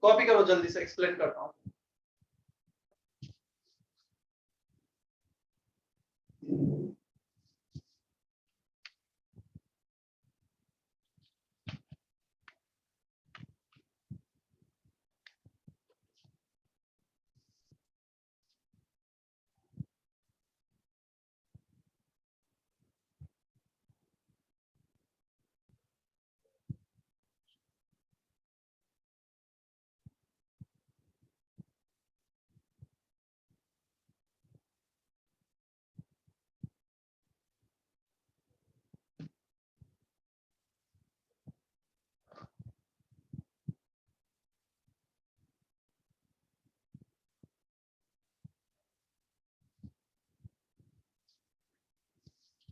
Copy करो जल्दी से, एक्सप्लेन करता हूँ।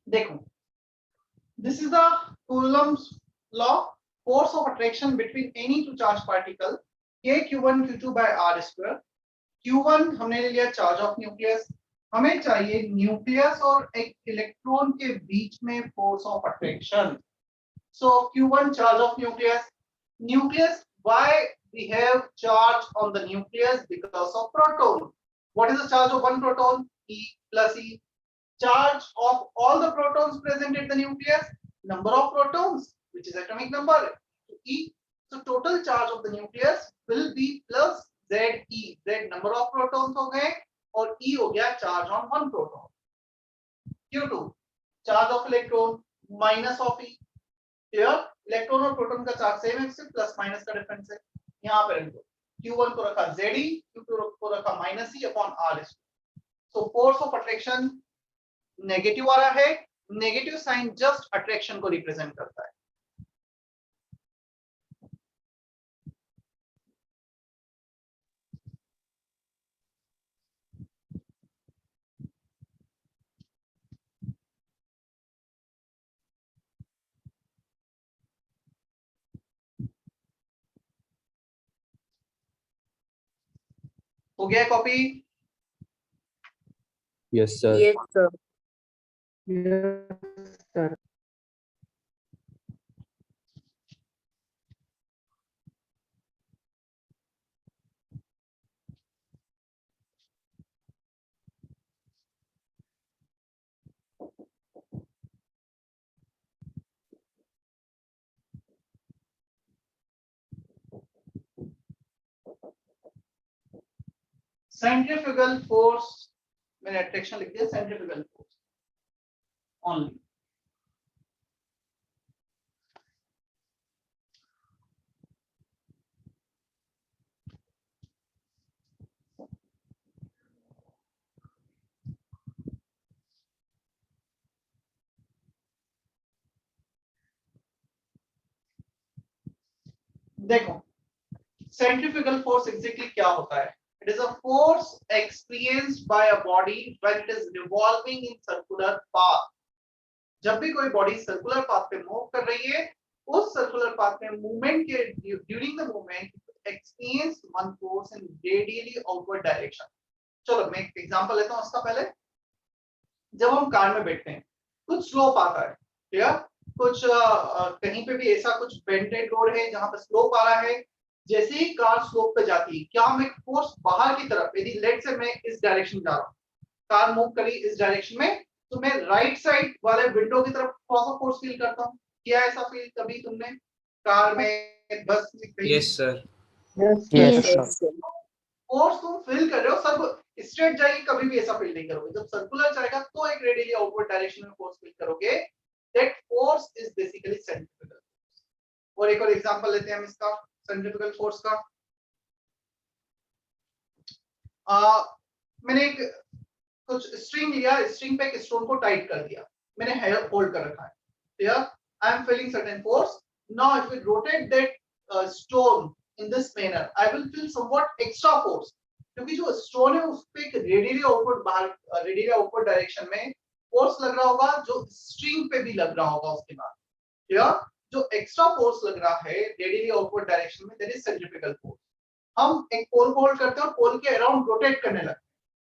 देखो, this is the Coulomb's law, force of attraction between any two charged particle k q1 q2 by r square। q1 हमने ले लिया चार्ज ऑफ न्यूक्लियस, हमें चाहिए न्यूक्लियस और एक इलेक्ट्रॉन के बीच में force of attraction. so q1 charge of nucleus, why we have charge on the nucleus? Because of proton. What is the charge of one proton? E plus E. Charge of all the protons present at the nucleus, number of protons, which is atomic number, E. So total charge of the nucleus will be plus Z E. Z number of protons हो गए और E हो गया charge on one proton. Q2 charge of electron minus of E. Here electron और proton का charge same है, सिर्फ plus minus का डिफरेंस है। यहाँ पर इनको Q1 को रखा Ze, Q2 को रखा minus E upon R। So force of attraction negative आ रहा है, नेगेटिव साइन जस्ट अट्रैक्शन को रिप्रेजेंट करता है। हो गया copy? Yes sir. Yes, sir. Yes, sir. Centrifugal force, मैंने अट्रैक्शन लिख दिया, सेंट्रीफ्यूगल फोर्स ओनली। देखो सेंट्रीफ्यूगल फोर्स एग्जैक्टली क्या होता है? It is a force experienced by a body when it is revolving in circular path. जब भी कोई बॉडी सर्कुलर पाथ पे मूव कर रही है, उस सर्कुलर पाथ में मूवमेंट के during the movement experience one force in radially outward direction. चलो मैं एक एग्जांपल लेता हूं उसका पहले। जब हम कार में बैठते हैं, कुछ स्लोप आता है, ठीक, कुछ कहीं पे भी ऐसा कुछ बेंडेड रोड है जहां पे स्लोप आ रहा है। जैसे ही कार स्लोप पे जाती है, क्या हम एक फोर्स बाहर की तरफ, यदि लेट से मैं इस डायरेक्शन जा रहा हूँ, कार मूव करी इस डायरेक्शन में, तो मैं राइट साइड वाले विंडो की तरफ थोड़ा सा फोर्स फील करता हूँ। क्या ऐसा फील कभी तुमने कार में, बस में कहीं? Yes sir. Yes, sir. Force तुम फील कर रहे हो, सब स्ट्रेट जाएगी कभी भी ऐसा फील नहीं करोगे। जब सर्कुलर जाएगा तो एक रेडियली आउटवर्ड डायरेक्शन में फोर्स फील करोगे। That force is basically centrifugal. और एक और एग्जांपल लेते हैं हम इसका सेंट्रीफ्यूगल फोर्स का। मैंने एक कुछ स्ट्रिंग लिया, स्ट्रिंग पे एक स्टोन को टाइट कर दिया, मैंने हेयर होल्ड कर रखा है। Here I am feeling certain force. Now if we rotate that stone in this manner, I will feel somewhat extra force, क्योंकि जो स्टोन है उस पे एक रेडियली आउटवर्ड बाहर, रेडियली आउटवर्ड डायरेक्शन में फोर्स लग रहा होगा, जो स्ट्रिंग पे भी लग रहा होगा उसके बाद। हियर जो एक्स्ट्रा फोर्स लग रहा है रेडियली आउटवर्ड डायरेक्शन में, दैट इज सेंट्रीफ्यूगल फोर्स। हम एक पोल को होल्ड करते हैं और पोल के अराउंड रोटेट करने लगते हैं,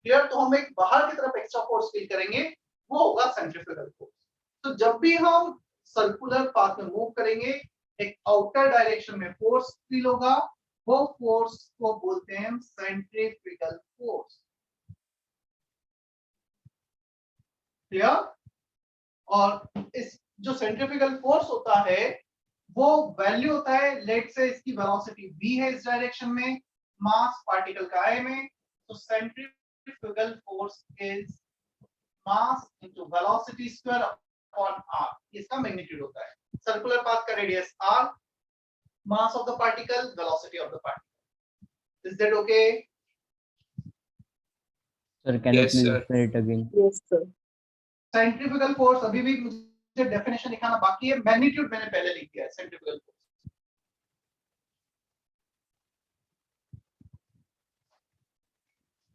क्लियर? तो हम एक बाहर की तरफ एक्स्ट्रा फोर्स फील करेंगे, वो होगा सेंट्रीफ्यूगल फोर्स। तो जब भी हम सर्कुलर पाथ में मूव करेंगे, एक आउटर डायरेक्शन में फोर्स फील होगा, वो फोर्स को बोलते हैं सेंट्रीफ्यूगल फोर्स। क्लियर? और इस जो सेंट्रीफ्यूगल फोर्स होता है वो वैल्यू होता है, लेट से इसकी वेलोसिटी v है इस डायरेक्शन में, मास पार्टिकल का है में, तो centrifugal force is mass into velocity square upon r, इसका मैग्नीट्यूड होता है। सर्कुलर पाथ का radius r, mass of the particle, velocity of the particle. Is that okay? Sir, can you Yes, please sir. explain it again? Yes, sir. Centrifugal force अभी भी मुझे definition लिखाना बाकी है, मैग्नीट्यूड मैंने पहले लिख दिया है सेंट्रीफ्यूगल फोर्स।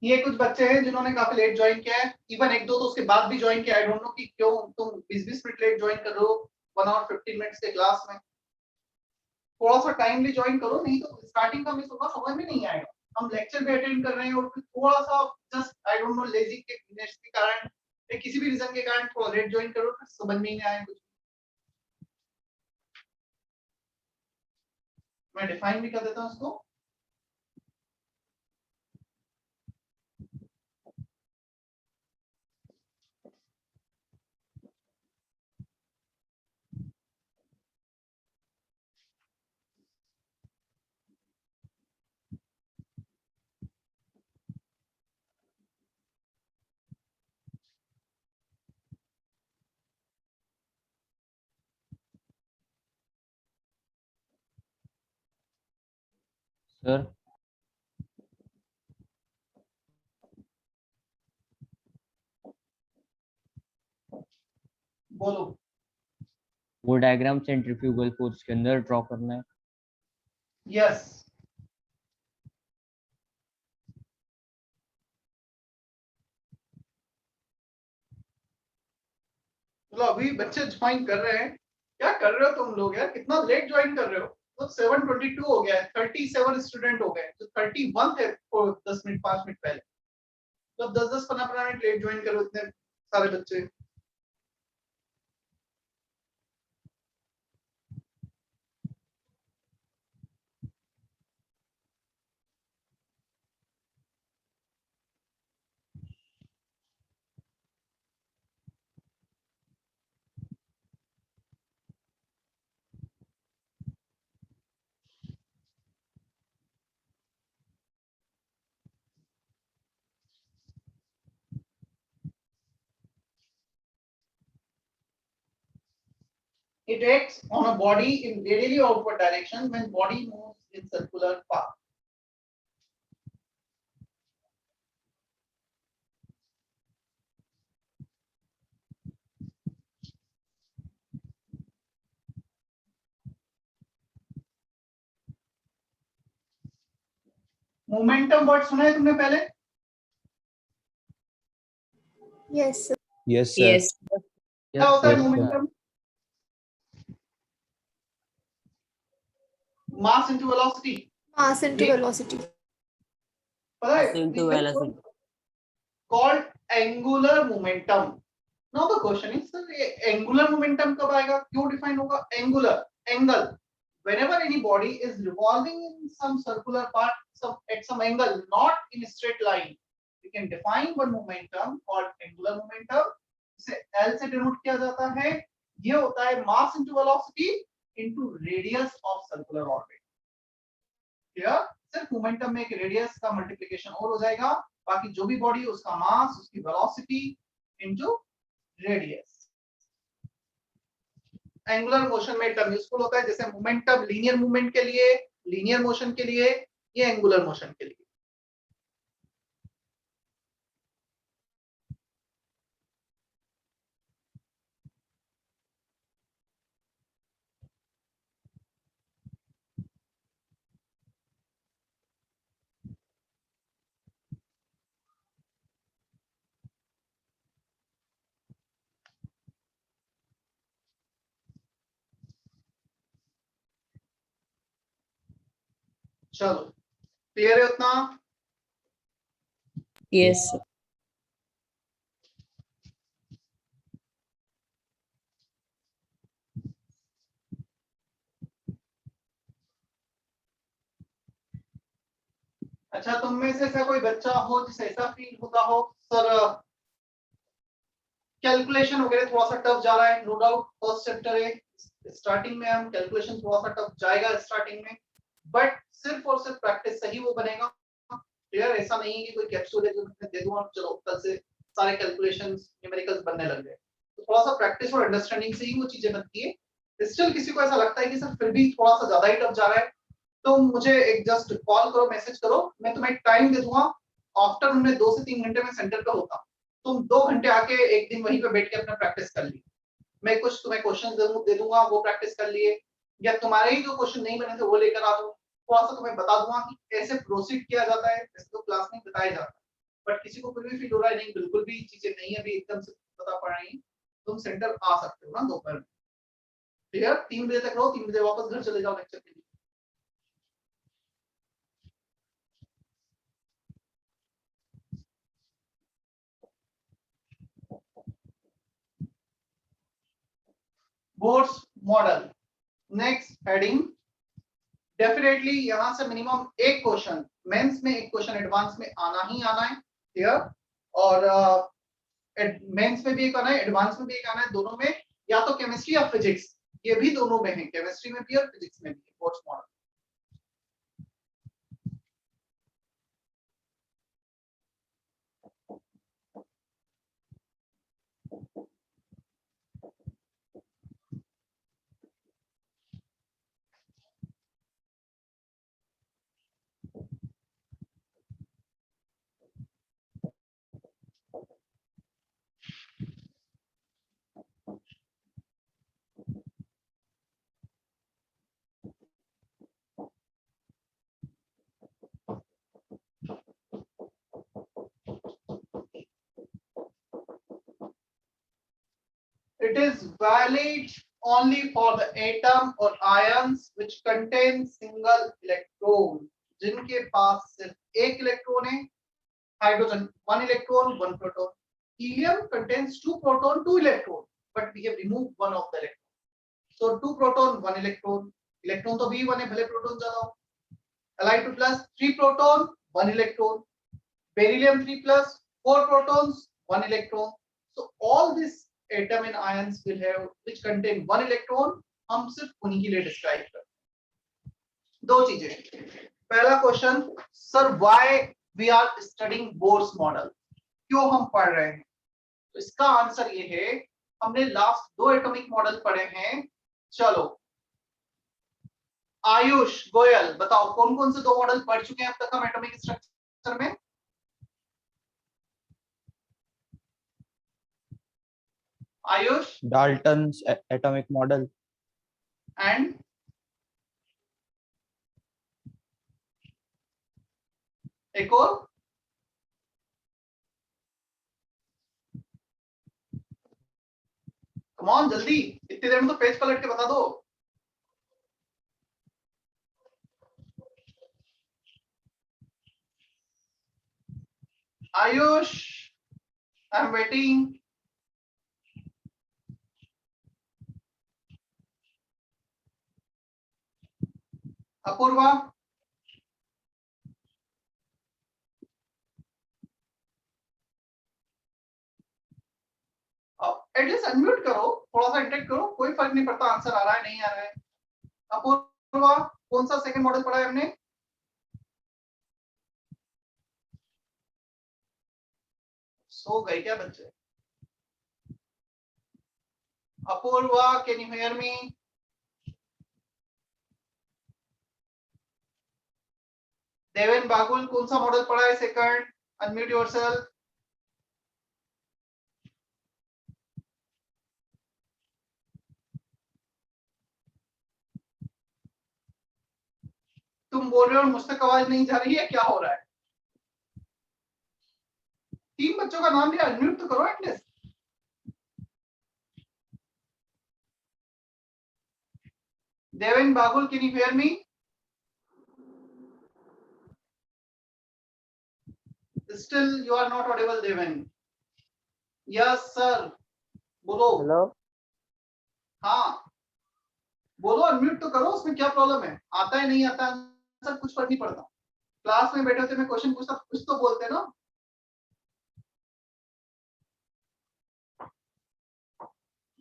ये कुछ बच्चे हैं जिन्होंने काफी लेट ज्वाइन किया है, इवन एक दो तो उसके बाद भी ज्वाइन किया। आई डोंट नो कि क्यों तुम 20-20 मिनट लेट ज्वाइन कर रहे हो 1 आवर 15 मिनट्स के क्लास में। थोड़ा सा टाइमली ज्वाइन करो, नहीं तो स्टार्टिंग का मिस होगा, समझ में नहीं आएगा। हम लेक्चर भी अटेंड कर रहे हैं और फिर थोड़ा सा just I don't know lazy के कारण या किसी भी रीजन के कारण थोड़ा लेट ज्वाइन करो, फिर समझ में नहीं आएगा कुछ। मैं डिफाइन भी कर देता हूं इसको। Sir, बोलो। वो डायग्राम सेंट्रीफ्यूगल फोर्स के अंदर ड्रॉ करना है। यस, चलो अभी बच्चे ज्वाइन कर रहे हैं। क्या कर रहे हो तुम लोग यार, कितना लेट ज्वाइन कर रहे हो? तो 7:22 हो गया है, 37 स्टूडेंट हो गए, तो 31 थे 10 मिनट 5 मिनट पहले। तो 10-10 15 मिनट लेट ज्वाइन करो इतने सारे बच्चे। It acts on a body in radially outward direction when body moves in circular path. Momentum word सुना है तुमने पहले? Yes, sir. Yes, sir. Yes. क्या होता है Yes, sir. Momentum? Mass into velocity. Mass into Yeah. velocity. पता है? Mass into This is velocity. called angular momentum. Now the question is, sir, ये angular momentum कब आएगा? क्यों डिफाइन होगा? Angular, angle. Whenever any body is revolving in some circular path, at some angle, not in a straight line, we can define one momentum called angular momentum. इसे L से denote किया जाता है। ये होता है mass into velocity into radius of circular orbit. Clear? सिर्फ momentum में एक रेडियस का मल्टीप्लिकेशन और हो जाएगा, बाकी जो भी बॉडी उसका मास, उसकी velocity into radius. Angular motion में टर्म यूजफुल होता है, जैसे मोमेंटम लीनियर मूवमेंट के लिए, लीनियर मोशन के लिए, ये एंगुलर मोशन के लिए। चलो, क्लियर है उतना? Yes, sir. अच्छा, तुम में से ऐसा कोई बच्चा हो जिसे ऐसा फील होता हो सर कैलकुलेशन वगैरह थोड़ा सा टफ जा रहा है, नो डाउट फर्स्ट चैप्टर है, स्टार्टिंग में हम कैलकुलेशन थोड़ा सा टफ जाएगा स्टार्टिंग में, बट सिर्फ और सिर्फ प्रैक्टिस से ही वो बनेगा। क्लियर? ऐसा नहीं है कि कोई कैप्सूल है जो मैं दे दूंगा चलो कल से सारे कैलकुलेशंस न्यूमेरिकल्स बनने लग गए। तो थोड़ा सा प्रैक्टिस और अंडरस्टैंडिंग से ही वो चीजें बनती है। स्टिल किसी को ऐसा लगता है कि सर फिर भी थोड़ा सा ज्यादा ही टफ जा रहा है, तो मुझे एक जस्ट कॉल करो, मैसेज करो, मैं तुम्हें टाइम दे दूंगा। आफ्टर उनमें 2 से 3 घंटे में सेंटर पे होता, तुम 2 घंटे आके एक दिन वहीं पे बैठ के अपना प्रैक्टिस कर ली, मैं कुछ तुम्हें क्वेश्चन दे दूंगा, वो प्रैक्टिस कर लिए, या तुम्हारे ही जो क्वेश्चन नहीं बने थे वो लेकर आ दो, थोड़ा सा तुम्हें बता दूंगा कि ऐसे प्रोसीड किया जाता है, ऐसे तो क्लास में बताया जाता है। बट किसी को फिर भी फील हो रहा है नहीं बिल्कुल भी चीजें नहीं अभी एकदम से पता पड़ रही, तुम सेंटर आ सकते हो ना दोपहर में। क्लियर? 3 बजे तक रहो, 3 बजे वापस घर चले जाओ लेक्चर के लिए। Boards model next heading, definitely यहां से मिनिमम एक क्वेश्चन मेंस में, एक क्वेश्चन एडवांस में आना ही आना है। क्लियर? और मेंस में भी एक आना है, एडवांस में भी एक आना है, दोनों में, या तो केमिस्ट्री या फिजिक्स, ये भी दोनों में है, केमिस्ट्री में भी और फिजिक्स में भी boards model. It is valid only for the atom or ions which contain single electron, जिनके पास सिर्फ एक इलेक्ट्रॉन है, hydrogen 1 electron 1 proton, helium contains 2 proton 2 electron, but we have removed one of the electron, so 2 proton 1 electron, electron तो V1 है भले proton ज्यादा हो। Li2 plus 3 proton 1 electron, beryllium 3 plus 4 protons 1 electron, so all this atom and ions will have which contain 1 electron, हम सिर्फ उन्हीं के लिए डिस्क्राइब करते हैं। दो चीजें, पहला question, sir why we are studying Bohr's model, क्यों हम पढ़ रहे हैं? तो इसका आंसर ये है, हमने लास्ट 2 एटॉमिक मॉडल पढ़े हैं। चलो आयुष गोयल बताओ कौन कौन से 2 मॉडल पढ़ चुके हैं अब तक हम एटॉमिक स्ट्रक्चर में? Ayush Dalton's atomic model. And एक और, कम ऑन जल्दी, इतनी देर में तो पेज पलट के बता दो। Ayush I am waiting. Apoorva, at least unmute करो, थोड़ा सा इंटरेक्ट करो, कोई फर्क नहीं पड़ता आंसर आ रहा है नहीं आ रहा है। अपूर्वा कौन सा सेकंड मॉडल पढ़ा है हमने? सो गए क्या बच्चे? Apoorva can you hear me? Deven Bagul कौन सा मॉडल पढ़ा है सेकंड? Unmute yourself. तुम बोल रहे हो मुझ तक आवाज नहीं जा रही है, क्या हो रहा है? 3 बच्चों का नाम लिया, अनम्यूट तो करो at least. Deven Bagul can you hear me? Still you are not audible, Deven. Yes sir, बोलो। हेलो, हाँ बोलो, अनम्यूट तो करो, उसमें क्या प्रॉब्लम है? आता है नहीं आता आंसर कुछ फर्क नहीं पड़ता, क्लास में बैठे होते मैं क्वेश्चन पूछता कुछ तो बोलते ना।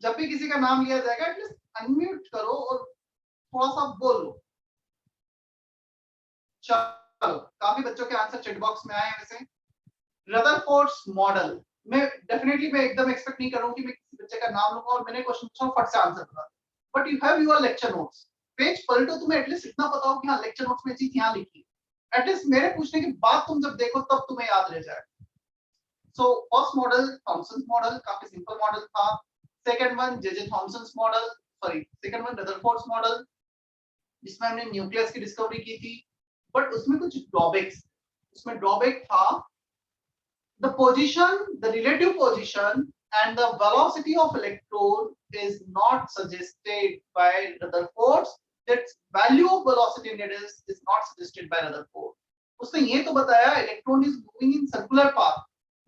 जब भी किसी का नाम लिया जाएगा एटलीस्ट अनम्यूट करो और थोड़ा सा बोल लो। चलो, काफी बच्चों के आंसर चैट बॉक्स में आए हैं वैसे। रदरफोर्ड्स मॉडल मैं डेफिनेटली मैं एकदम एक्सपेक्ट नहीं कर रहा हूं कि मैं किसी बच्चे का नाम लूंगा और मैंने क्वेश्चन पूछा फट से आंसर बता, but you have your lecture notes, page पलटो, तुम्हें एटलीस्ट इतना पता हो कि हाँ लेक्चर नोट्स में चीज यहाँ लिखी है, एटलीस्ट मेरे पूछने के बाद तुम जब देखो तब तुम्हें याद रह जाए। So first model Thompson model काफी सिंपल मॉडल था। Second one J Thomson model, sorry second one Rutherford's model, जिसमें हमने न्यूक्लियस की डिस्कवरी की थी, बट उसमें कुछ ड्रॉबैक्स, उसमें ड्रॉबैक था the position, the relative position and the velocity of electron is not suggested by Rutherford. That value of velocity in it is not suggested by Rutherford. उसने ये तो बताया electron is moving in circular path,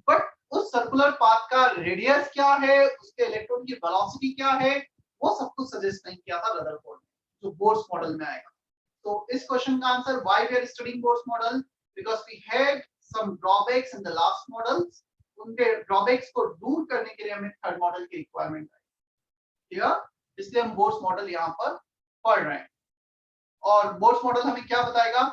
but उस circular path का radius क्या है, उसके electron की वेलोसिटी क्या है, वो सब कुछ सजेस्ट नहीं किया था रदरफोर्ड ने, जो बोर्स मॉडल में आएगा। तो इस क्वेश्चन का answer why we are studying Bohr's model, because we had some drawbacks in the last models, उनके ड्रॉबैक्स को दूर करने के लिए हमें थर्ड मॉडल की रिक्वायरमेंट है, ठीक है, इसलिए हम बोर्स मॉडल यहाँ पर पढ़ रहे हैं। और बोर्स मॉडल हमें क्या बताएगा,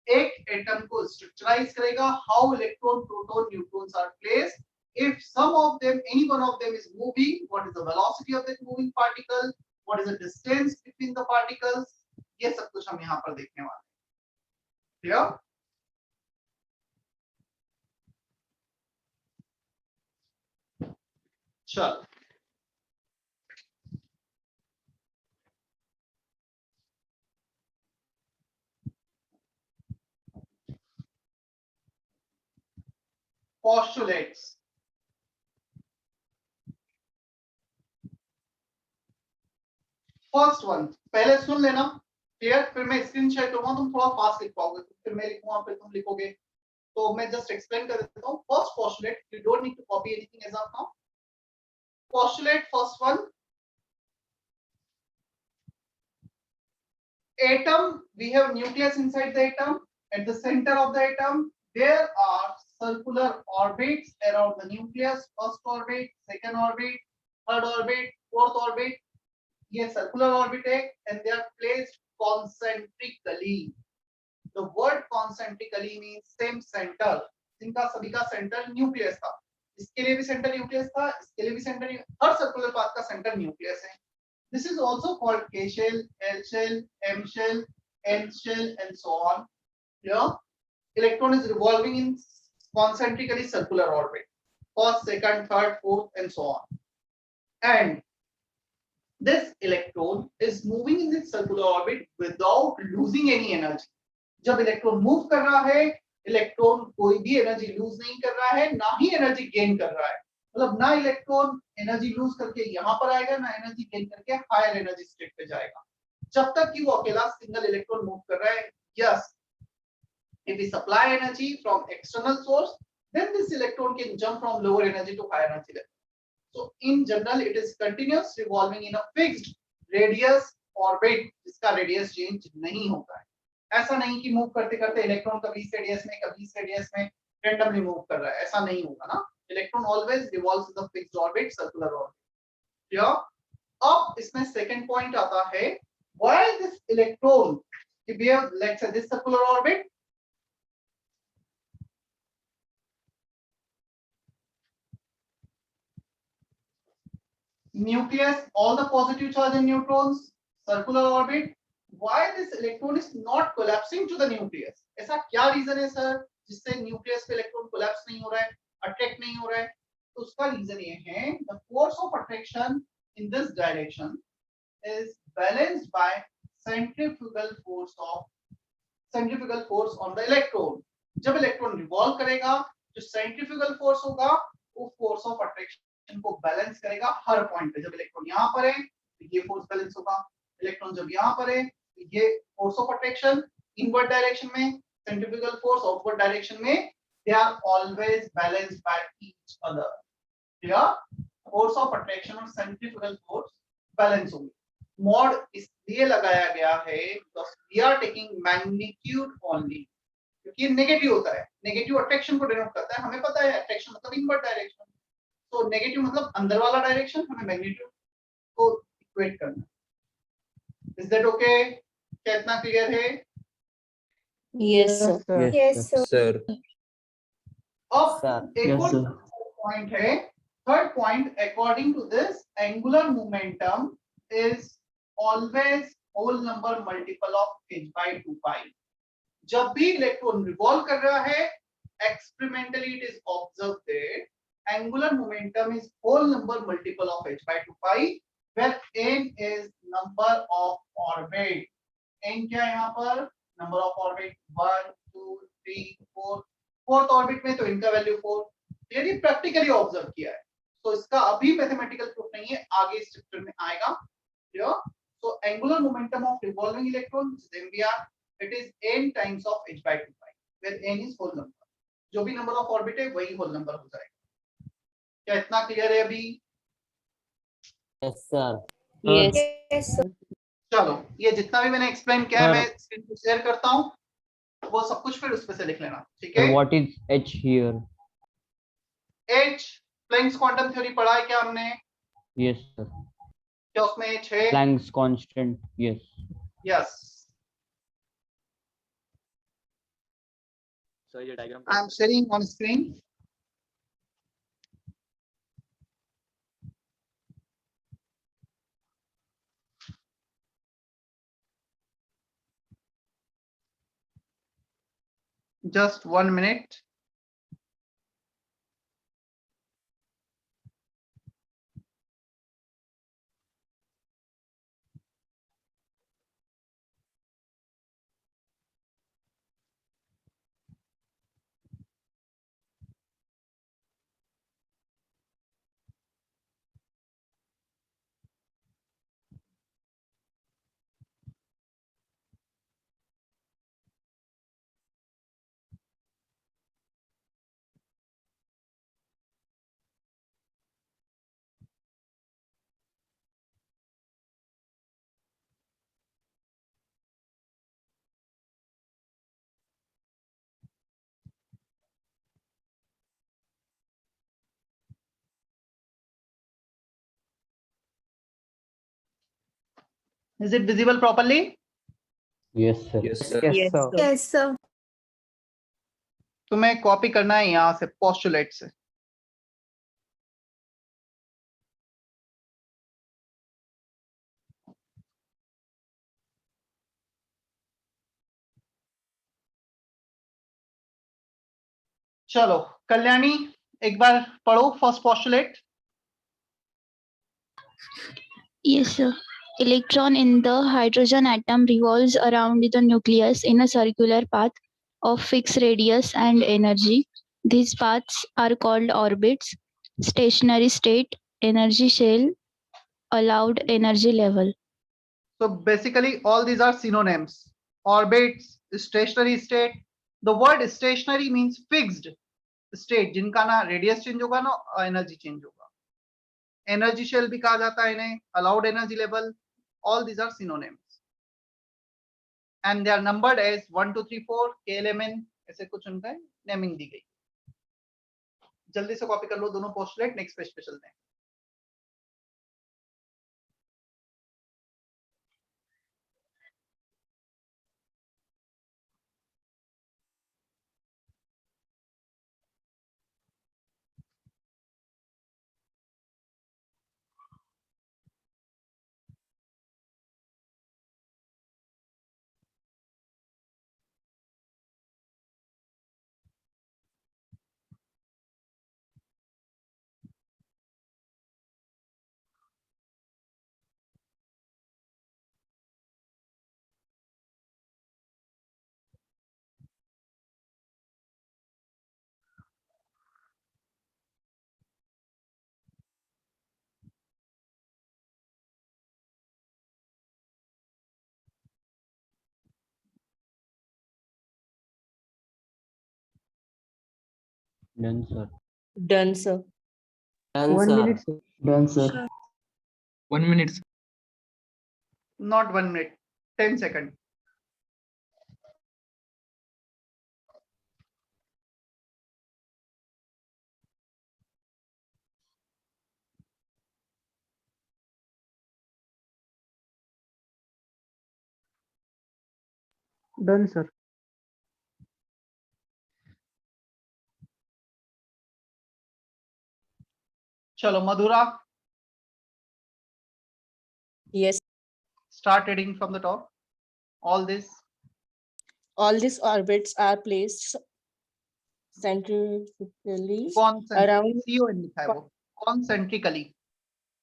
एक एटम को स्ट्रक्चराइज करेगा, how electron proton neutrons are placed, if some of them, any one of them is moving, what is the velocity of that moving particle, what is the distance between the particles, ये सब कुछ हम यहाँ पर देखने वाले हैं, clear. चल postulates, फर्स्ट वन पहले सुन लेना, क्लियर, फिर मैं स्क्रीन शेयर करूंगा, तुम थोड़ा फास्ट लिख पाओगे, फिर मैं लिखूंगा फिर तुम लिखोगे, तो मैं जस्ट एक्सप्लेन कर देता हूं। First postulate, you don't need to copy anything as of now. Postulate first one, atom, we have nucleus inside the atom, at the center of the atom there are circular orbits around the nucleus, first orbit, second orbit, third orbit, fourth orbit, ये circular orbit है and they are placed concentrically. The word concentrically means same center, जिनका सभी का centre nucleus था, इसके लिए भी centre nucleus था, इसके लिए भी सेंटर, हर सर्कुलर पाथ का सेंटर न्यूक्लियस है। This is also called K shell, L shell, M shell, N shell, and so on. Here, electron is revolving in concentrically circular orbit, first, second, third, fourth, and so on. And this electron is moving in this circular orbit without losing any energy. जब electron move कर रहा है, electron कोई भी energy lose नहीं कर रहा है, ना ही एनर्जी गेन कर रहा है, मतलब ना इलेक्ट्रॉन एनर्जी लूज करके यहाँ पर आएगा, ना एनर्जी गेन करके हायर एनर्जी स्टेट पे जाएगा, जब तक कि वो अकेला सिंगल इलेक्ट्रॉन मूव कर रहा है। Yes, if we supply energy from external source, then this electron can jump from lower energy to higher energy level. So in general it is continuous revolving in a fixed radius orbit, जिसका radius change नहीं होता है। ऐसा नहीं कि move करते करते electron कभी इस रेडियस में कभी इस रेडियस में रैंडमली मूव कर रहा है, ऐसा नहीं होगा ना। Electron always revolves in the fixed orbit, circular orbit, clear. अब इसमें सेकंड पॉइंट आता है, why this electron if we have, let's say, this circular orbit, nucleus, all the positive charge and neutrons, circular orbit, why this electron is not collapsing to the nucleus? ऐसा क्या reason है sir जिससे nucleus पे electron collapse नहीं हो रहा है, attract नहीं हो रहा है? तो उसका रीजन ये है, the force of attraction in this direction is balanced by centrifugal force on the electron. जब इलेक्ट्रॉन रिवॉल्व करेगा, जो सेंट्रीफ्यूगल फोर्स होगा वो फोर्स ऑफ अट्रैक्शन को बैलेंस करेगा हर पॉइंट पे। जब इलेक्ट्रॉन यहाँ पर है तो ये फोर्स बैलेंस होगा, इलेक्ट्रॉन जब यहाँ पर है तो ये force of attraction inward direction में, सेंट्रीफ्यूगल फोर्स आउटवर्ड डायरेक्शन में, they are always balanced by each other. Clear, force of attraction और सेंट्रीफ्यूगल फोर्स बैलेंस होंगे। मॉड इसलिए लगाया गया है because we are taking magnitude only, क्योंकि जबकि ये नेगेटिव होता है, नेगेटिव अट्रैक्शन को डिनोट करता है, हमें पता है अट्रैक्शन मतलब इनवर्ट डायरेक्शन, तो नेगेटिव मतलब अंदर वाला डायरेक्शन, हमें मैग्नीट्यूड को इक्वेट करना है। Is that okay? क्या इतना क्लियर है? Yes, sir. Yes, sir. Sir. अब Sir. एक Yes, और sir. पॉइंट है, third point, according to this angular momentum is always whole number multiple of h/2 pi. जब भी इलेक्ट्रॉन रिवॉल्व कर रहा है, experimentally it is observed that angular momentum is whole number multiple of h/2 pi, where n is number of orbit. n क्या है यहाँ पर? Number of orbit 1 2 3 4, fourth orbit में तो इनका वैल्यू 4। यदि प्रैक्टिकली ऑब्जर्व किया है, तो इसका अभी मैथमेटिकल प्रूफ नहीं है, आगे इस चैप्टर में आएगा। So angular momentum of revolving electron MVR, it is n times of h/2 pi, where n is whole number। जो भी नंबर ऑफ ऑर्बिट है वही होल नंबर हो जाएगा। क्या इतना क्लियर है अभी? Yes, sir. Yes, sir. चलो, ये जितना भी मैंने एक्सप्लेन किया है Sir. मैं स्क्रीन पे शेयर करता हूँ, वो सब कुछ फिर उस पे से लिख लेना, ठीक Sir, है? what is H here? H, Planck's quantum theory पढ़ा है क्या हमने? Yes, sir. क्या उसमें H है? Planck's constant. Yes. Yes. Sir, ये diagram I am sharing on screen. Just 1 minute. Is it visible properly? Yes, sir. Yes, sir. Yes, sir. Yes, sir. तुम्हें copy करना है यहाँ से पोस्टुलेट से। चलो कल्याणी, एक बार पढ़ो first postulate. Yes, sir. Electron in the hydrogen atom revolves around the nucleus in a circular path of fixed radius and energy. These paths are called orbits, stationary state, energy shell, allowed energy level. So basically all these are synonyms. Orbits, stationary state. The word stationary means fixed state, जिनका ना radius change होगा ना energy change होगा। Energy shell भी कहा जाता है इन्हें, allowed energy level, all these are synonyms and they are numbered as 1 2 3 4 KLMN, ऐसे कुछ उनका नेमिंग दी गई। जल्दी से कॉपी कर लो दोनों पोस्टुलेट, नेक्स्ट पेज पे चलते हैं। Done, sir. Done, sir. Done, 1 sir. minute, sir. Done, sir. 1 minute, sir. Not 1 minute, 10 seconds. Done, sir. Chalo, Madhura, Yes. start reading from the top. All this. All these orbits are placed centrically around CON लिखा है वो. Concentrically.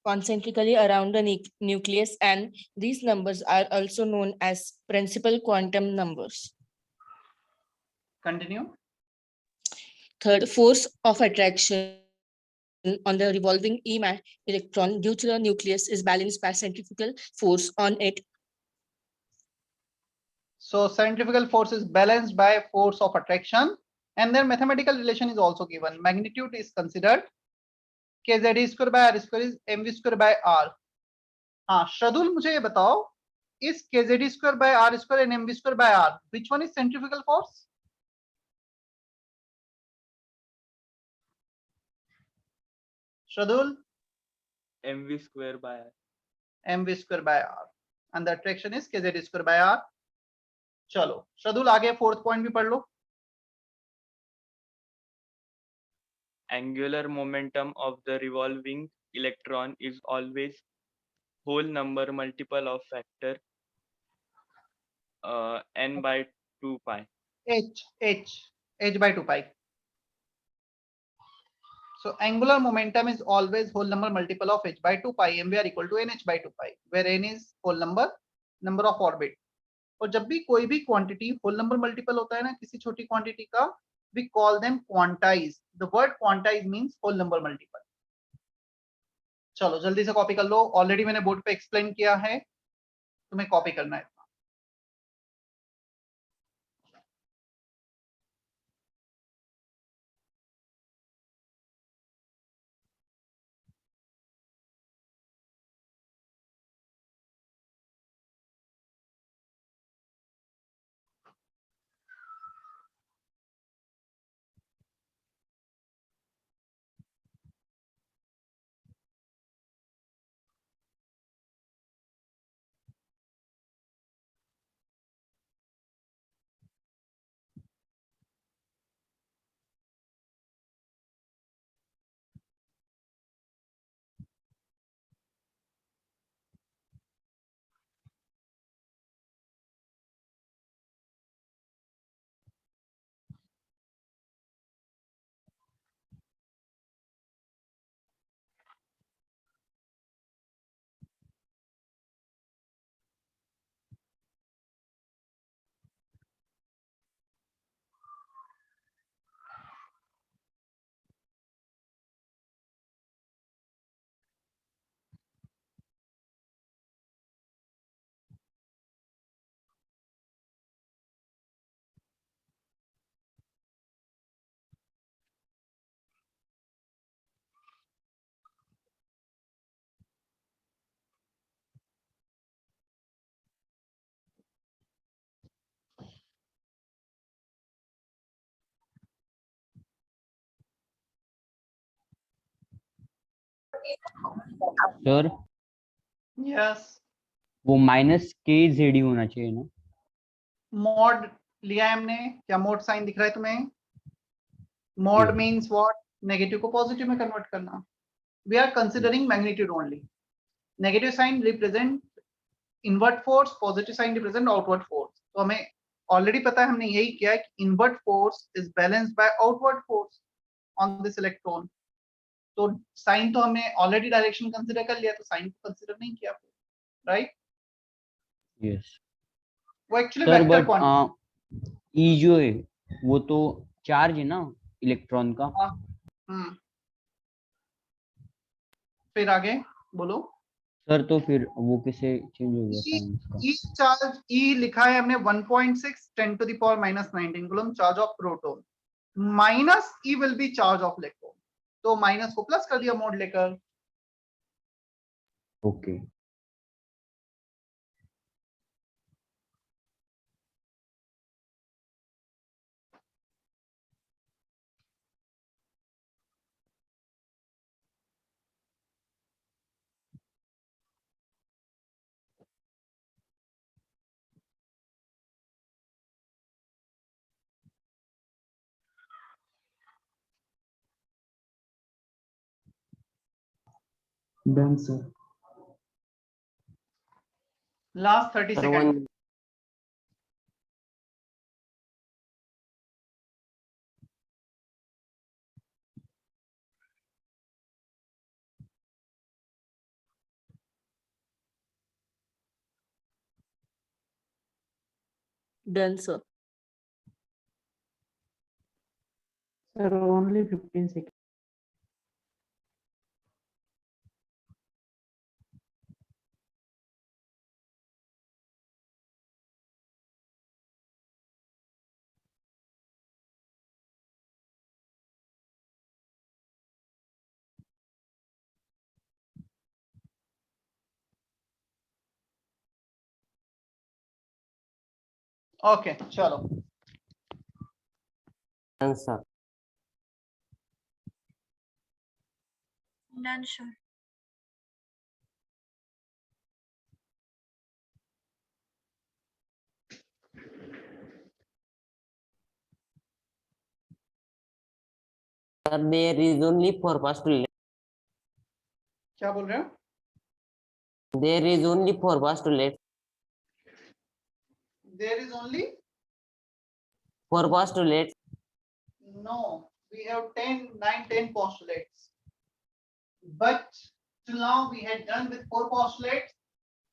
concentrically around the nucleus, and these numbers are also known as principal quantum numbers. Continue. Third, force of attraction on the revolving electron due to the nucleus is balanced by centrifugal force on it. So centrifugal force is balanced by force of attraction, and then mathematical relation is also given. Magnitude is considered kz square by r square is mv square by r. हाँ, श्रदुल मुझे ये बताओ, is kz square by r square and mv square by r, which one is centrifugal force? Shradul? mv square by r. mv square by r, and the attraction is kz square by r. चलो श्रदुल आगे fourth point भी पढ़ लो. Angular momentum of the revolving electron is always whole number multiple of factor n by 2 pi. h by 2 pi. So angular momentum is always whole number multiple of h by 2 pi, mv are equal to nh by 2 pi, where n is whole number of orbit. और जब भी कोई भी quantity whole number multiple होता है ना किसी छोटी क्वांटिटी का, we call them quantize. The word quantize means whole number multiple. चलो जल्दी से कॉपी कर लो, ऑलरेडी मैंने बोर्ड पे एक्सप्लेन किया है, तुम्हें कॉपी करना है. सर यस, वो माइनस के जेड होना चाहिए ना. मॉड लिया है हमने, क्या मोड साइन दिख रहा है तुम्हें? Mod Yes. Means what? Negative को पॉजिटिव में कन्वर्ट करना. We are considering magnitude only. Negative sign represent invert force, positive sign represent outward force. तो हमें ऑलरेडी पता है, हमने यही किया है कि invert force is balanced by outward force on this electron. तो साइन तो हमने ऑलरेडी डायरेक्शन कंसीडर कर लिया, तो साइन को कंसीडर नहीं किया, राइट? यस वो actually sir, vector but quantity. ई जो है वो तो चार्ज है ना इलेक्ट्रॉन का. फिर आगे बोलो. सर तो फिर वो कैसे चेंज हो गया साइन का? ई चार्ज, ई लिखा है हमने 1.6 10 to the power -19 coulomb charge of proton, minus E will be charge of electron. तो माइनस को प्लस कर दिया मोड लेकर. Okay. Done, sir. Last 30 Sir, seconds. one. Done, sir. Sir, only 15 seconds. Okay, चलो. Done, sir. Done, sir. Sir, there is only four postulates. क्या बोल रहे हो? There is only four postulates. There is only Four postulates. no. We have 10, 9, 10 postulates. But till now we had done with 4 postulates.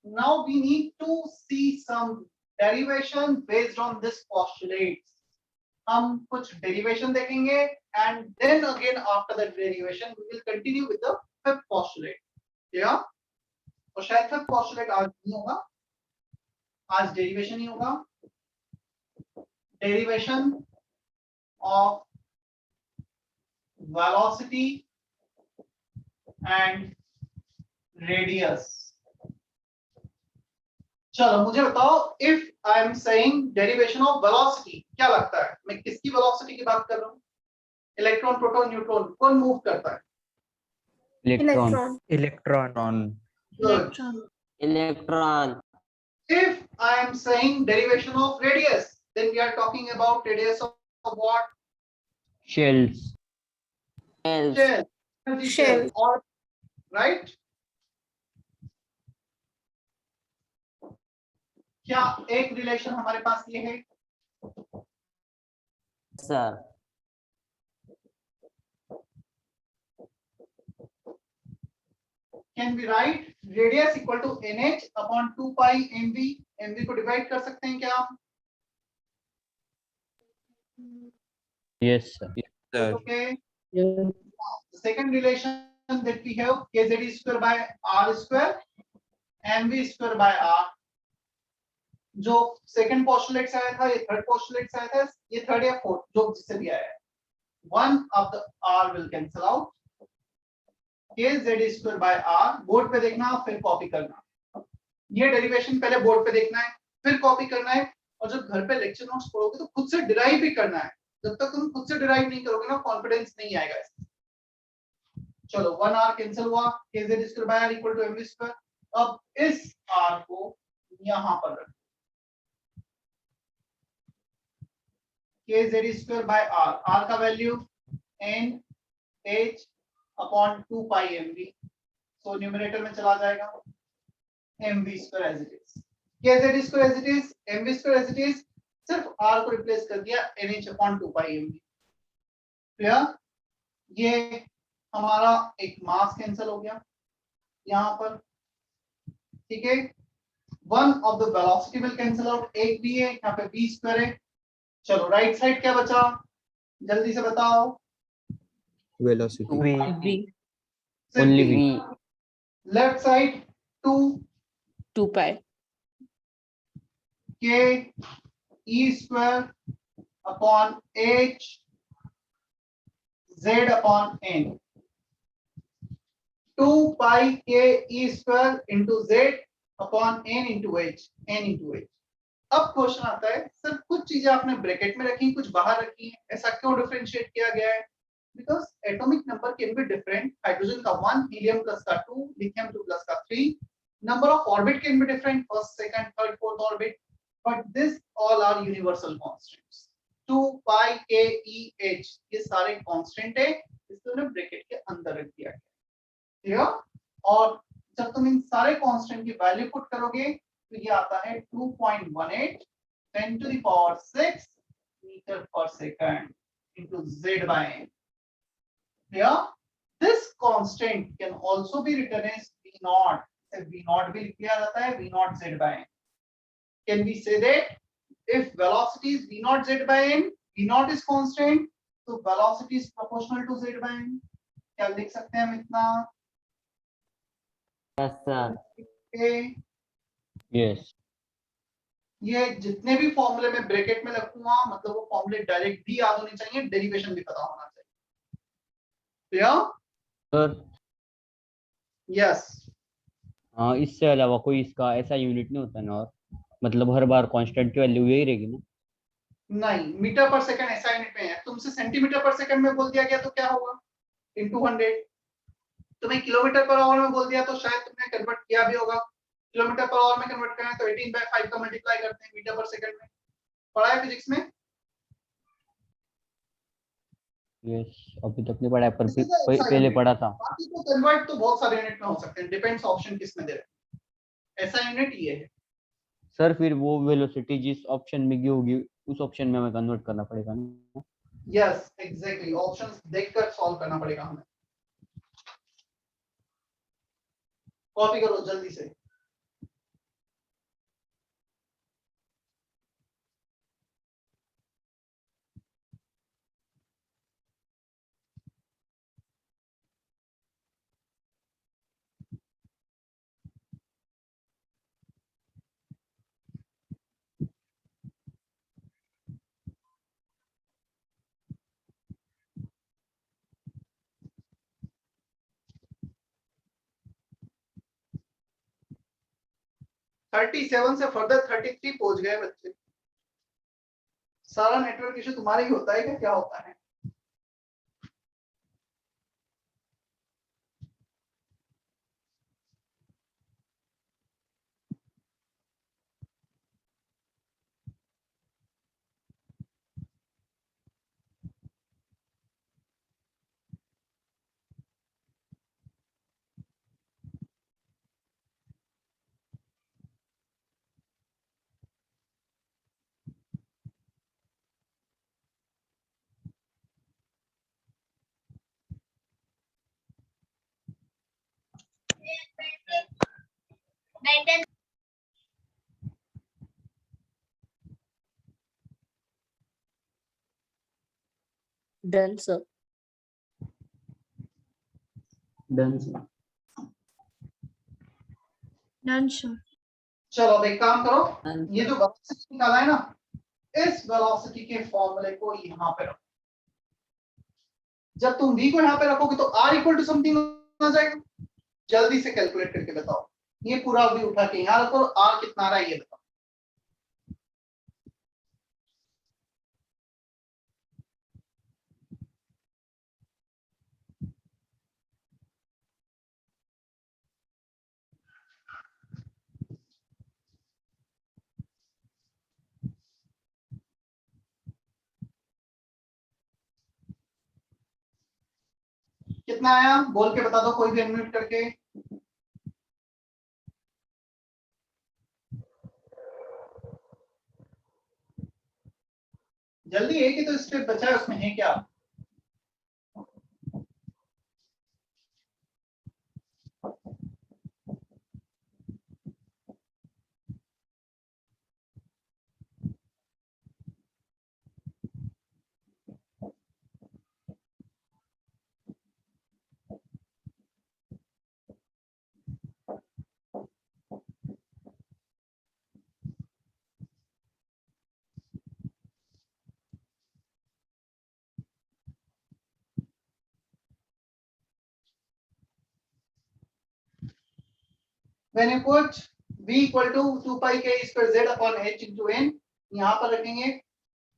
Now we need to see some derivation based on this postulates. हम कुछ derivation देखेंगे and then again after the derivation we will continue with the 5th postulate. Yeah? और शायद 5th postulate आज नहीं होगा. आज derivation ही होगा. Derivation of velocity and radius. चलो मुझे बताओ, if I am saying derivation of velocity, क्या लगता है मैं किसकी velocity की बात कर रहा हूँ? इलेक्ट्रॉन, प्रोटॉन, न्यूट्रॉन कौन मूव करता है? Electron. Electron. Good. Electron. If I am saying derivation of radius, then we are talking about radius of what? Shells. Shells. Shell. Shell. Or right? क्या एक रिलेशन हमारे पास ये है? Sir. Can we write radius equal to nh upon 2 pi mv? mv को divide कर सकते हैं क्या हम? Yes, sir. Okay. Yeah. The second relation that we have kz square by r square mv square by r. जो second postulate से आया था, ये थर्ड पोस्टुलेट से आया था, ये थर्ड या फोर्थ जो जिससे भी आया है. One of the r will cancel out. kz square by r board पे देखना फिर कॉपी करना. ये डेरिवेशन पहले बोर्ड पे देखना है फिर कॉपी करना है और जब घर पे लेक्चर नोट्स पढ़ोगे तो खुद से डिराइव भी करना है. जब तक तुम खुद से डिराइव नहीं करोगे ना कॉन्फिडेंस नहीं आएगा इसमें. चलो 1r कैंसिल हुआ, kz square by r equal to mv square. अब इस r को यहां पर रखो. kz square by r, r का value n h upon 2 pi mv, so numerator में चला जाएगा. mv square as it is, kz square as it is, mv square as it is, सिर्फ r को रिप्लेस कर दिया nh upon 2 pi mv. Clear? ये हमारा एक मास कैंसिल हो गया यहाँ पर. ठीक है, one of the velocity will cancel out. एक भी है यहाँ पे v स्क्वायर है. चलो राइट साइड क्या बचा जल्दी से बताओ? Velocity. V. Only V. V. Left side 2 2 pi. k e square upon h z upon n. 2 pi k e square into z upon n into h, n into h. अब question आता है sir कुछ चीजें आपने bracket में रखी कुछ बाहर रखी हैं, ऐसा क्यों डिफरेंशिएट किया गया है? Because atomic number can be different. Hydrogen का 1, हीलियम प्लस का 2, लिथियम 2 प्लस का 3. Number of orbit can be different, first second third fourth orbit, but this all are universal constants. 2 pi k e h ये सारे constant है, इसको हमने bracket के अंदर रख दिया है. और जब तुम इन सारे कांस्टेंट की वैल्यू पुट करोगे तो ये आता है 2.18 10 to the power 6 meter per second into z by n. Here, this constant can also be written as v naught. V naught भी लिखा जाता है v naught z by n. Can we say that if velocity is v naught z by n, v naught is constant, so velocity is proportional to z by n. क्या लिख सकते हैं हम इतना? Yes, sir. Okay. Yes. ये जितने भी फॉर्मूले में ब्रैकेट में रखूंगा मतलब वो फॉर्मूले डायरेक्ट भी याद होने चाहिए, डेरिवेशन भी पता होना चाहिए. Sir yes. हाँ, इससे अलावा कोई इसका ऐसा यूनिट नहीं होता ना, और मतलब हर बार कांस्टेंट की वैल्यू यही रहेगी ना? नहीं, मीटर पर सेकंड ऐसा यूनिट में है. तुमसे सेंटीमीटर पर सेकंड में बोल दिया गया तो क्या होगा? इनटू 100. तुम्हें किलोमीटर पर आवर में बोल दिया तो शायद तुमने कन्वर्ट किया भी होगा. किलोमीटर पर आवर में कन्वर्ट करना है तो 18/5 का मल्टीप्लाई करते हैं मीटर पर सेकंड में. पढ़ा है फिजिक्स में? यस, अभी तक नहीं पढ़ा है, पर पहले पढ़ा था. बाकी तो कन्वर्ट तो बहुत सारे यूनिट में हो सकते हैं, डिपेंड्स ऑप्शन किस में दे रहे हैं. ऐसा यूनिट ये है. सर फिर वो वेलोसिटी जिस ऑप्शन में की होगी उस ऑप्शन में हमें कन्वर्ट करना पड़ेगा ना? यस एग्जैक्टली, ऑप्शंस देखकर सॉल्व करना पड़ेगा हमें. कॉपी करो जल्दी से. थर्टी 37 से फर्दर 33 पहुंच गए बच्चे. सारा नेटवर्क इशू तुम्हारा ही होता है क्या? क्या होता है? Done, sir. Done sir. Done, sir. चलो अब एक काम करो, ये जो वेलोसिटी निकाला है ना, इस वेलोसिटी के फॉर्मूले को यहाँ पे रखो. जब तुम v को यहाँ पे रखोगे तो r इक्वल टू समथिंग आ जाएगा. जल्दी से कैलकुलेट करके बताओ. ये पूरा v उठा के यहाँ रखो, r कितना आ रहा है ये बताओ. कितना आया बोल के बता दो, कोई भी अनम्यूट करके. जल्दी, एक ही तो स्टेप बचा है, उसमें है क्या? When you put v equal to 2 pi k square z upon h into n, यहाँ पर रखेंगे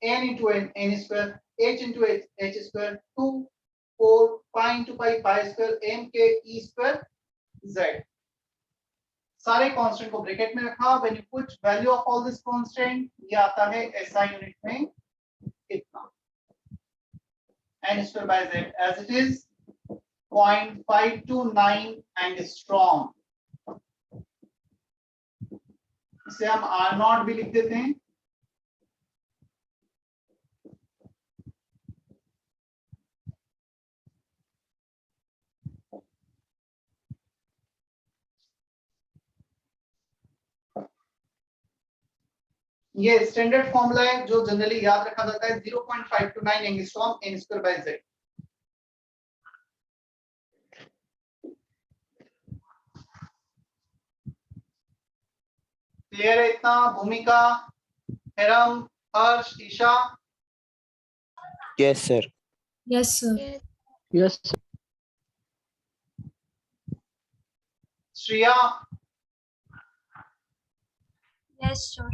n into n square, h into h square, 2 4 pi into pi square m k e square z. सारे constant को bracket में रखा. When you put value of all this constant, ये आता है SI यूनिट में कितना? n square by z as it is 0.529 angstrom, इसे हम आर नॉट भी लिख देते हैं। ये स्टैंडर्ड फॉर्मूला है जो जनरली याद रखा जाता है, 0.529 angstrom n square by z। Clear है इतना? Bhumika, Heram, Harsh, Isha? Yes, sir. Yes, sir. Yes. Shreya? Yes, sir.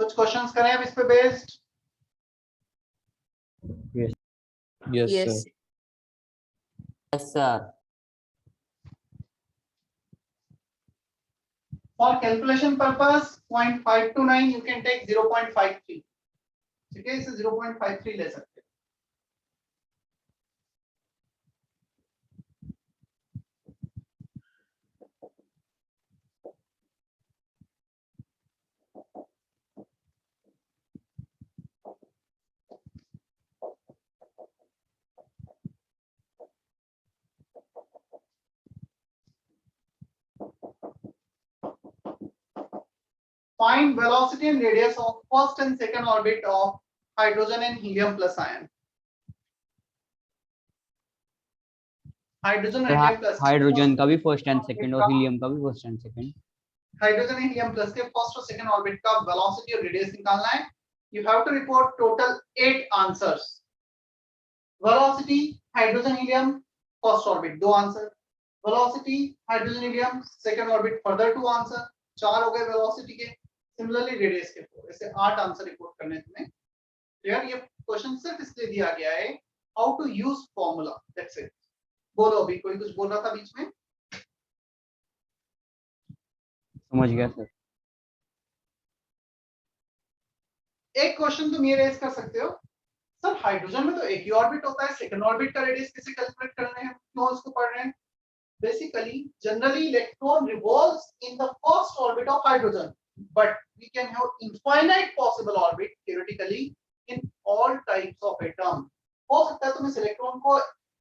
कुछ क्वेश्चंस करें अब इस पे based. Yes, Yes. sir. Yes, sir. For calculation purpose 0.529 you can take 0.53, ठीक है, इसे 0.53 ले सकते हैं। Find velocity and radius of first and second orbit of hydrogen and helium plus ion. Hydrogen तो हीलियम प्लस, हाइड्रोजन का भी first and second और हीलियम का भी first and second. Hydrogen and helium plus के फर्स्ट और second orbit का velocity और रेडियस निकालना है। You have to report total 8 answers. Velocity hydrogen helium first orbit 2 answer, velocity hydrogen helium second orbit further 2 answer, 4 हो गए velocity के। Similarly radius के 4, ऐसे 8 आंसर रिपोर्ट करने हैं तुम्हें। क्लियर? ये क्वेश्चन सिर्फ इसलिए दिया गया है how to use formula, that's it. बोलो, अभी कोई कुछ बोल रहा था बीच में? समझ गया सर। एक क्वेश्चन तुम ये रेज कर सकते हो, सर हाइड्रोजन में तो एक ही ऑर्बिट होता है, सेकंड ऑर्बिट का रेडियस कैसे कैलकुलेट कर रहे हैं, क्यों इसको पढ़ रहे हैं? Basically generally electron revolves in the first orbit of hydrogen, but we can have infinite possible orbit theoretically in all types of atom. हो सकता है तुम इस इलेक्ट्रॉन को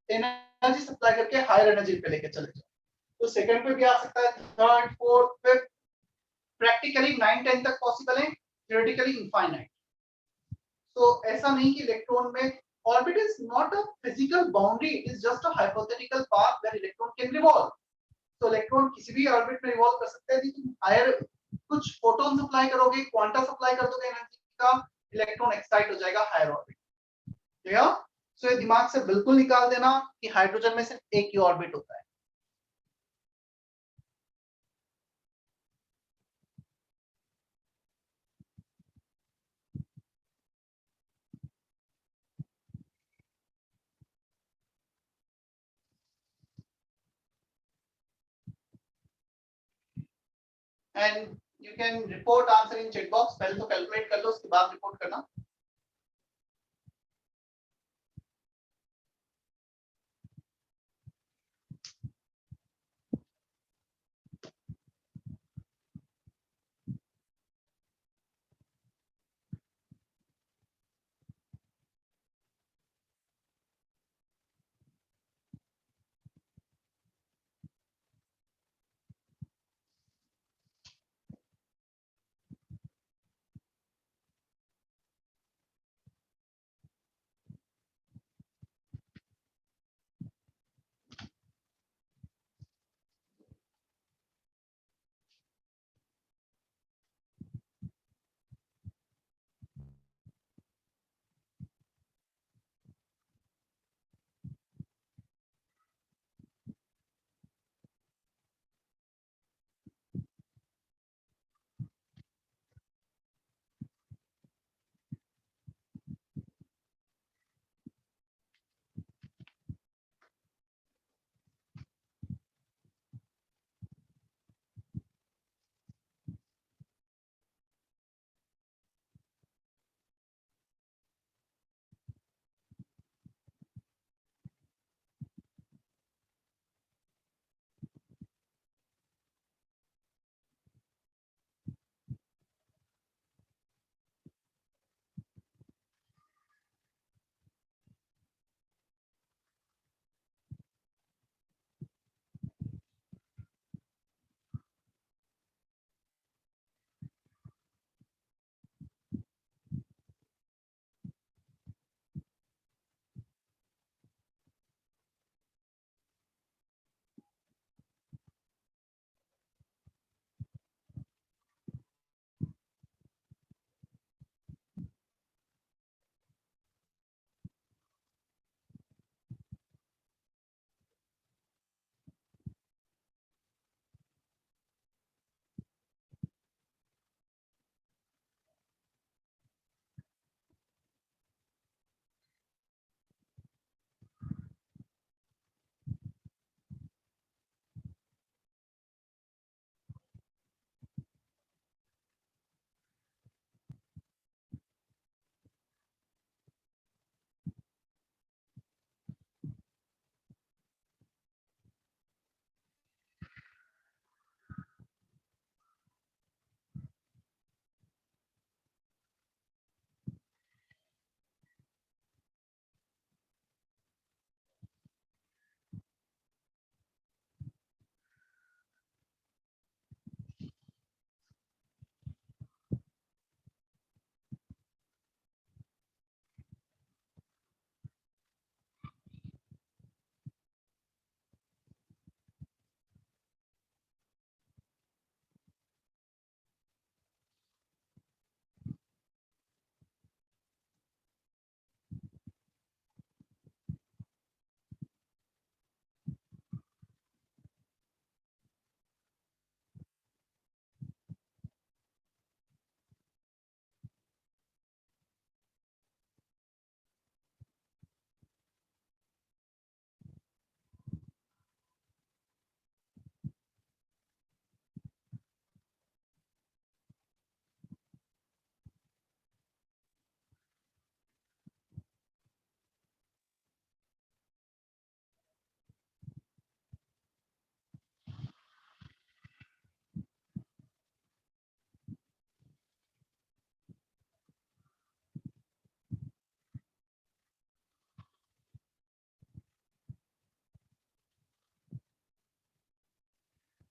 एनर्जी सप्लाई करके हायर एनर्जी पे लेके चले जाओ, तो सेकंड पे भी आ सकता है, थर्ड, फोर्थ, फिफ्थ, प्रैक्टिकली 9 10 तक पॉसिबल है, थियोरेटिकली इनफाइनाइट। तो ऐसा नहीं कि इलेक्ट्रॉन में orbit is not a physical boundary, it is just a hypothetical path where electron can revolve. तो इलेक्ट्रॉन किसी भी ऑर्बिट में रिवॉल्व कर सकते हैं। तुम हायर कुछ फोटोन सप्लाई करोगे, क्वांटा सप्लाई कर दोगे एनर्जी का, इलेक्ट्रॉन एक्साइट हो जाएगा हायर ऑर्बिट। ठीक है? सो ये दिमाग से बिल्कुल निकाल देना कि हाइड्रोजन में सिर्फ एक ही ऑर्बिट होता है। And you can report answer in check box. पहले तो कैलकुलेट कर लो, उसके बाद रिपोर्ट करना।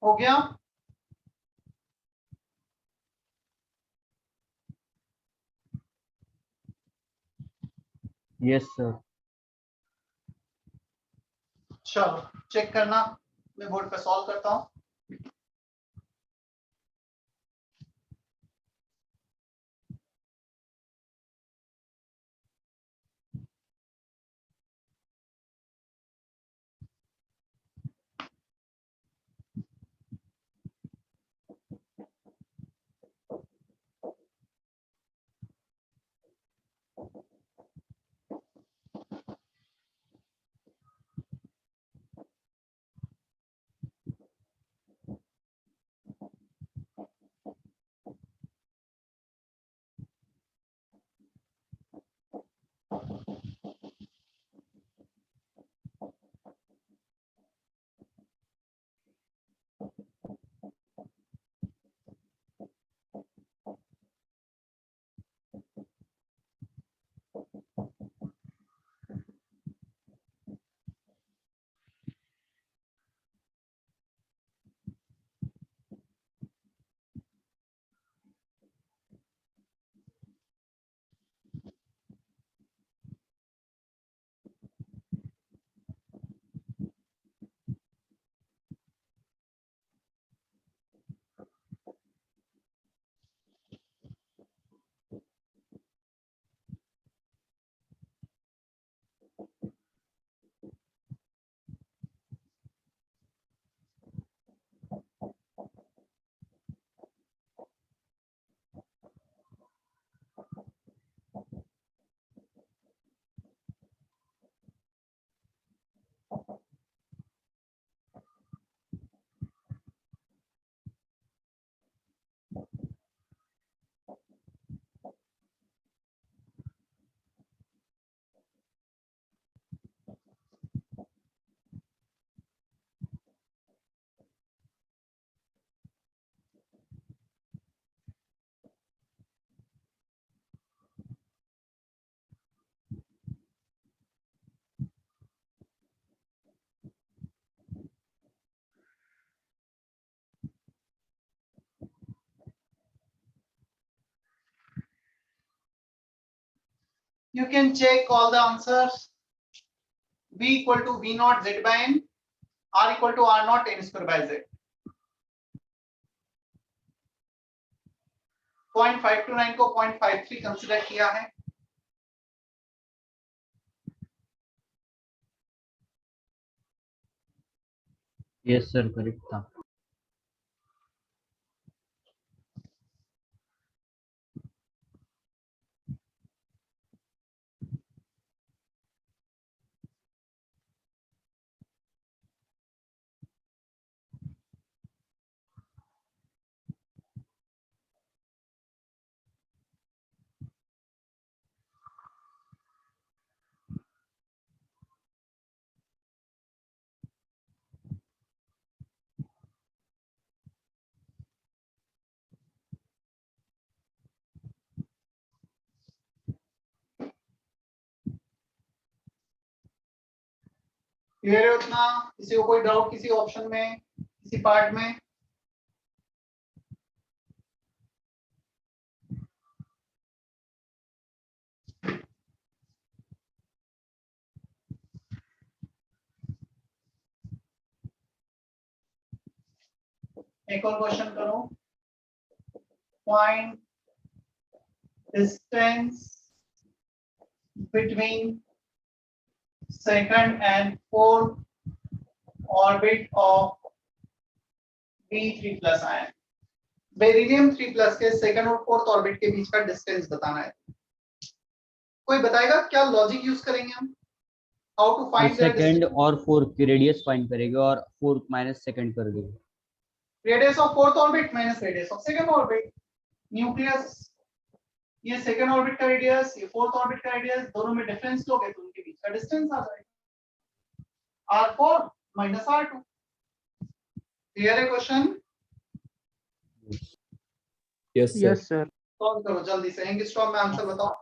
हो गया? Yes sir. चलो चेक करना, मैं बोर्ड पे सॉल्व करता हूँ। You can check all the answers. V equal to V naught Z by N, R equal to R naught N square by Z. 0.529 को 0.53 कंसिडर किया है। यस सर करेक्ट था। क्लियर है उतना? किसी को कोई डाउट किसी ऑप्शन में, किसी पार्ट में? एक और क्वेश्चन करो। Find distance between second and fourth orbit of B3 plus ion. Beryllium 3 plus के सेकंड और फोर्थ ऑर्बिट के बीच का डिस्टेंस बताना है। कोई बताएगा क्या लॉजिक यूज करेंगे हम? How to find the second और फोर्थ की रेडियस फाइंड करेंगे और फोर्थ माइनस सेकंड कर देंगे। Radius of fourth orbit minus radius of second orbit. Nucleus, ये सेकंड ऑर्बिट का रेडियस, ये फोर्थ ऑर्बिट का रेडियस, दोनों में डिफरेंस लोगे तो उनके बीच का डिस्टेंस आ जाएगा। R4 minus R2। क्लियर है क्वेश्चन? Yes sir. सॉल्व करो जल्दी से। एंगस्ट्रॉम में आंसर बताओ।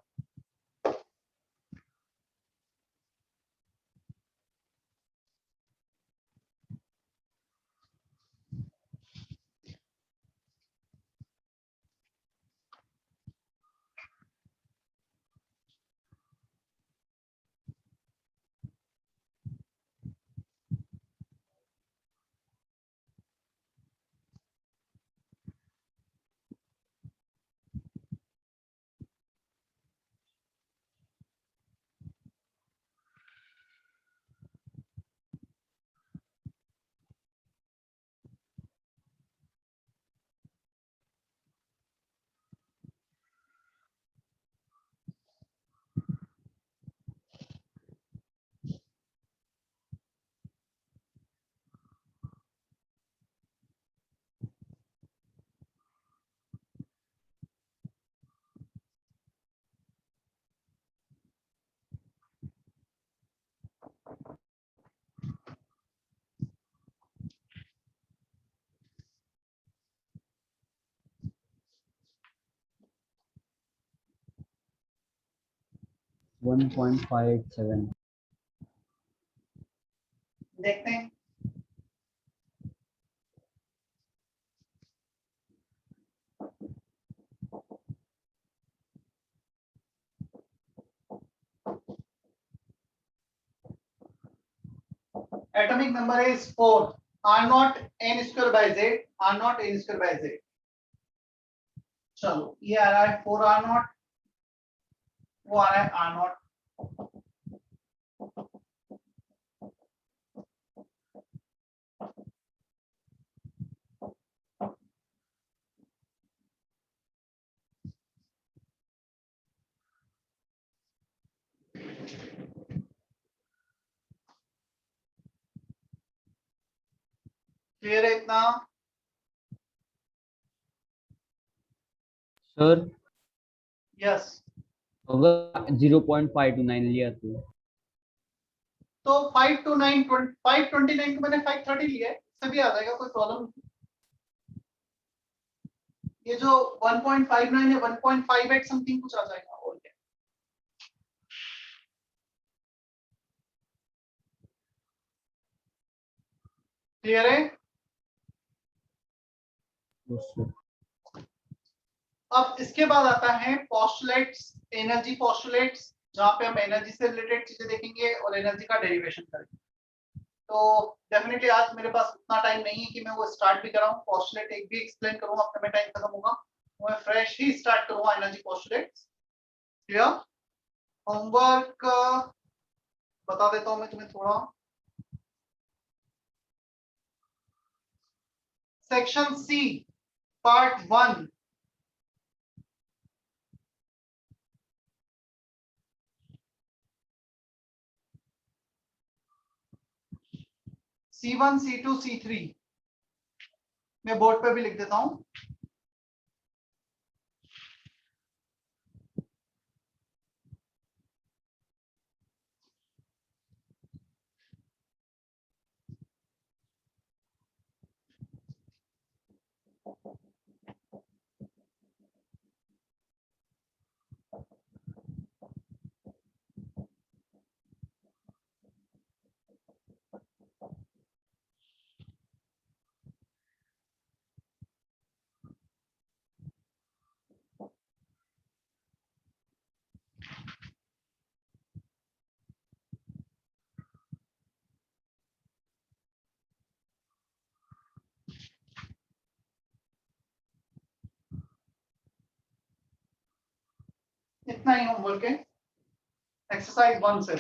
1.587. देखते हैं। Atomic number is 4. R naught n square by z. R naught n square by z. चलो ये आ रहा है 4 R naught, वो आ रहा है R naught। क्लियर है इतना? Sir yes. अगर 0.529 लिया तो 529 529 को मैंने 530 लिया है, इससे भी आ जाएगा, कोई प्रॉब्लम नहीं। ये जो 1.59 है 1.58 समथिंग कुछ आ जाएगा और क्या। क्लियर है? तो अब इसके बाद आता है पोस्टुलेट्स, एनर्जी पोस्टुलेट्स, जहां पे हम एनर्जी से रिलेटेड चीजें देखेंगे और एनर्जी का डेरिवेशन करेंगे। तो डेफिनेटली आज मेरे पास उतना टाइम नहीं है कि मैं वो स्टार्ट भी कराऊं, पोस्टुलेट एक भी एक्सप्लेन करूंगा, अब मैं टाइम खत्म होगा मैं फ्रेश ही स्टार्ट करूंगा एनर्जी पोस्टुलेट्स। क्लियर? होमवर्क बता देता हूं मैं तुम्हें थोड़ा। Section C part 1, C1 C2 C3 मैं बोर्ड पे भी लिख देता हूं। इतना ही होमवर्क है एक्सरसाइज 1 से।